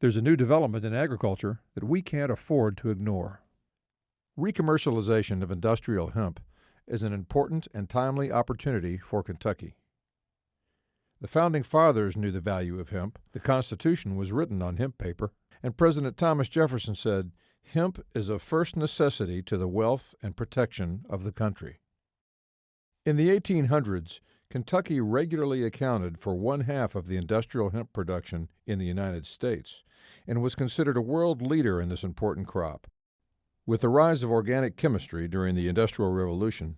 There's a new development in agriculture that we can't afford to ignore. Recommercialization of industrial hemp is an important and timely opportunity for Kentucky. The Founding Fathers knew the value of hemp. The Constitution was written on hemp paper, and President Thomas Jefferson said, "Hemp is of first necessity to the wealth and protection of the country." In the 1800s, Kentucky regularly accounted for 1/2 of the industrial hemp production in the United States and was considered a world leader in this important crop. With the rise of organic chemistry during the Industrial Revolution,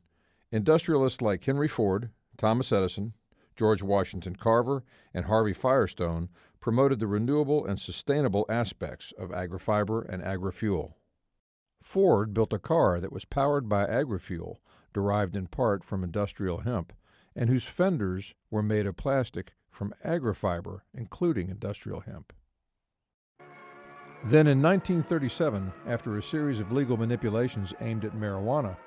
industrialists like Henry Ford, Thomas Edison, George Washington Carver, and Harvey Firestone promoted the renewable and sustainable aspects of agri-fiber and agri-fuel. Ford built a car that was powered by agri-fuel, derived in part from industrial hemp, and whose fenders were made of plastic from agri-fiber, including industrial hemp. Then in 1937, after a series of legal manipulations aimed at marijuana,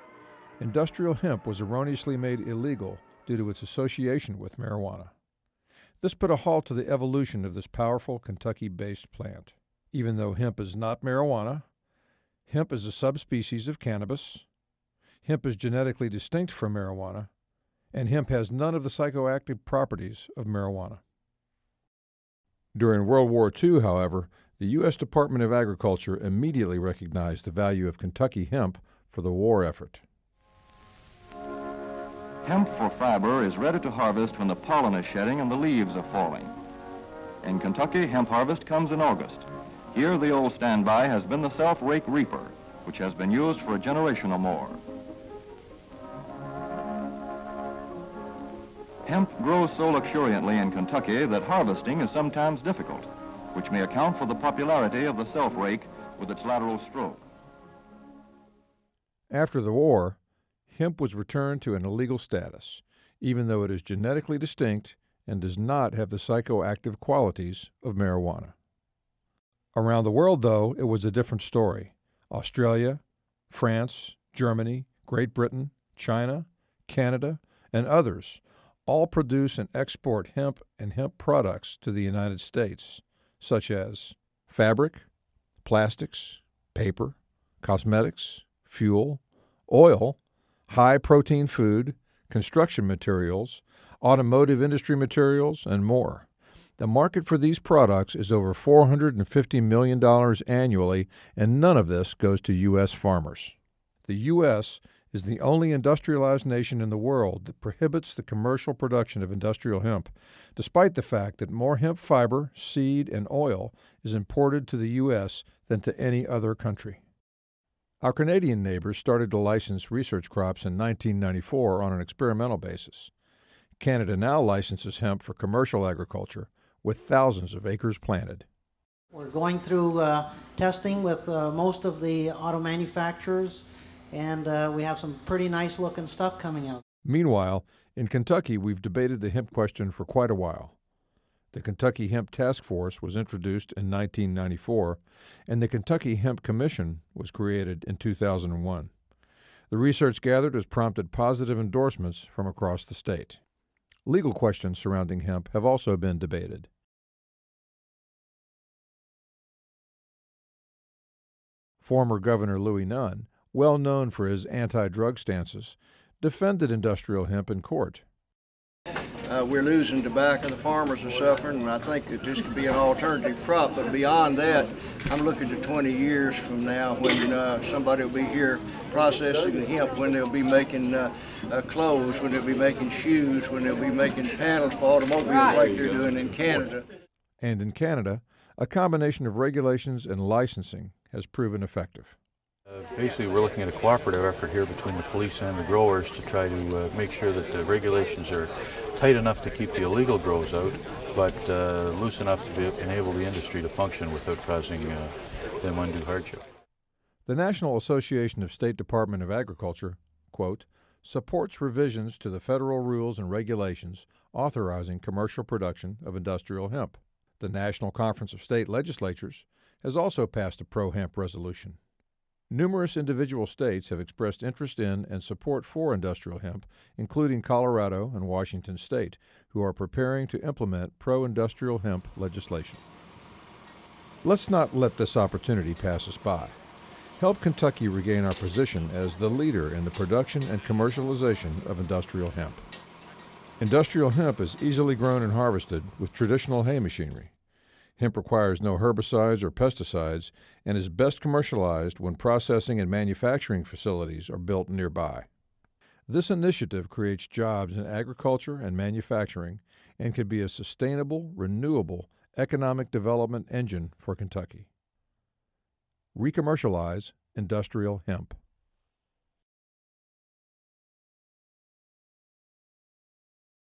industrial hemp was erroneously made illegal due to its association with marijuana. This put a halt to the evolution of this powerful Kentucky-based plant. Even though hemp is not marijuana, hemp is a subspecies of cannabis, hemp is genetically distinct from marijuana, and hemp has none of the psychoactive properties of marijuana. During World War II, however, the U.S. Department of Agriculture immediately recognized the value of Kentucky hemp for the war effort. Hemp for fiber is ready to harvest when the pollen is shedding and the leaves are falling. In Kentucky, hemp harvest comes in August. Here, the old standby has been the self-rake reaper, which has been used for a generation or more. Hemp grows so luxuriantly in Kentucky that harvesting is sometimes difficult, which may account for the popularity of the self-rake with its lateral stroke. After the war, hemp was returned to an illegal status, even though it is genetically distinct and does not have the psychoactive qualities of marijuana. Around the world, though, it was a different story. Australia, France, Germany, Great Britain, China, Canada, and others all produce and export hemp and hemp products to the United States, such as fabric, plastics, paper, cosmetics, fuel, oil, high-protein food, construction materials, automotive industry materials, and more. The market for these products is over $450 million annually, and none of this goes to U.S. farmers. The U.S. is the only industrialized nation in the world that prohibits the commercial production of industrial hemp, despite the fact that more hemp fiber, seed, and oil is imported to the U.S. than to any other country. Our Canadian neighbors started to license research crops in 1994 on an experimental basis. Canada now licenses hemp for commercial agriculture, with thousands of acres planted. We're going through testing with most of the auto manufacturers, and we have some pretty nice looking stuff coming out. Meanwhile, in Kentucky, we've debated the hemp question for quite a while. The Kentucky Hemp Task Force was introduced in 1994, and the Kentucky Hemp Commission was created in 2001. The research gathered has prompted positive endorsements from across the state. Legal questions surrounding hemp have also been debated. Former Governor Louis Nunn, well known for his anti-drug stances, defended industrial hemp in court. We're losing tobacco, the farmers are suffering, and I think that this could be an alternative crop. But beyond that, I'm looking to 20 years from now when somebody will be here processing the hemp, when they'll be making clothes, when they'll be making shoes, when they'll be making panels for automobiles like they're doing in Canada. And in Canada, a combination of regulations and licensing has proven effective. Basically, we're looking at a cooperative effort here between the police and the growers to try to make sure that the regulations are tight enough to keep the illegal grows out, but loose enough to enable the industry to function without causing them undue hardship. The National Association of State Department of Agriculture, quote, supports revisions to the federal rules and regulations authorizing commercial production of industrial hemp. The National Conference of State Legislatures has also passed a pro-hemp resolution. Numerous individual states have expressed interest in and support for industrial hemp, including Colorado and Washington State, who are preparing to implement pro-industrial hemp legislation. Let's not let this opportunity pass us by. Help Kentucky regain our position as the leader in the production and commercialization of industrial hemp. Industrial hemp is easily grown and harvested with traditional hay machinery. Hemp requires no herbicides or pesticides and is best commercialized when processing and manufacturing facilities are built nearby. This initiative creates jobs in agriculture and manufacturing and can be a sustainable, renewable economic development engine for Kentucky. Recommercialize industrial hemp.